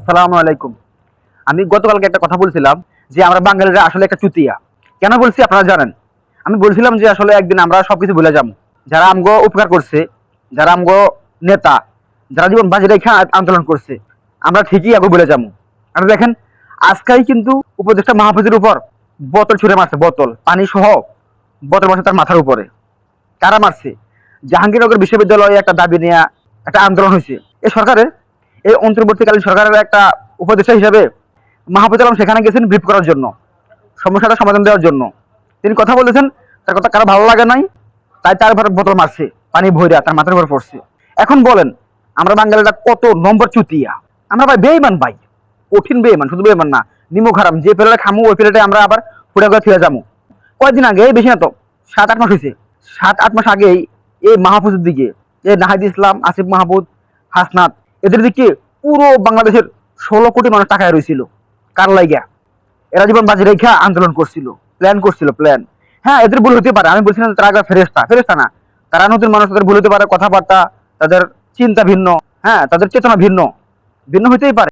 আসসালামু আলাইকুম। আমি গতকালকে একটা কথা বলছিলাম যে আমরা বাঙালিরা আসলে একটা চুতিয়া। কেন বলছি আপনারা জানেন? আমি বলছিলাম যে আসলে একদিন আমরা সবকিছু ভুলে যাবো। যারা আমগো উপকার করছে, যারা আমগো নেতা, যারা জীবন বাজি রেখে আন্দোলন করছে, আমরা ঠিকই আগে ভুলে যাবো। আর দেখেন, আজকাই কিন্তু উপদেষ্টা মাহফুজের উপর বোতল ছুঁড়ে মারছে, বোতল পানি সহ বোতল মারছে তার মাথার উপরে। কারা মারছে? জাহাঙ্গীরনগর বিশ্ববিদ্যালয়ে একটা দাবি নিয়ে একটা আন্দোলন হয়েছে। এই সরকারের, এই অন্তর্বর্তীকালীন সরকারের একটা উপদেষ্টা হিসাবে মাহফুজ আলম সেখানে গেছেন ব্রিফ করার জন্য, সমস্যাটা সমাধান দেওয়ার জন্য। তিনি কথা বলেছেন, তার কথা কারো ভালো লাগে নাই, তাই তার উপর বোতল মারছে, পানি ভইরা তার মাথার উপর পড়ছে। এখন বলেন, আমরা বাঙালিরা কত নম্বর চুতিয়া! আমরা ভাই বেইমান, ভাই কঠিন বেইমান, শুধু বেইমান না, নিমক হারাম। যে প্লেটে খামু ওই প্লেটে আমরা আবার ফুটা করে ফিরে যাবো। কয়দিন আগে, বেশি না তো, 7-8 মাস হয়েছে, 7-8 মাস আগেই এই মাহফুজের দিকে, এই নাহিদ ইসলাম, আসিফ মাহমুদ, হাসনাত, এদের দিকে পুরো বাংলাদেশের 16 কোটি মানুষ টাকায় রয়েছিল। কার লাইগা? এরা জীবন বাজি রেখা আন্দোলন করছিল, প্ল্যান করছিল, প্ল্যান। হ্যাঁ, এদের ভুল হতে পারে, আমি বলছি না তারা আগে ফেরেস্তা, ফেরেস্তা না। তারা নতুন মানুষ, তাদের ভুল হতে পারে, কথাবার্তা, তাদের চিন্তা ভিন্ন, হ্যাঁ, তাদের চেতনা ভিন্ন, ভিন্ন হতেই পারে।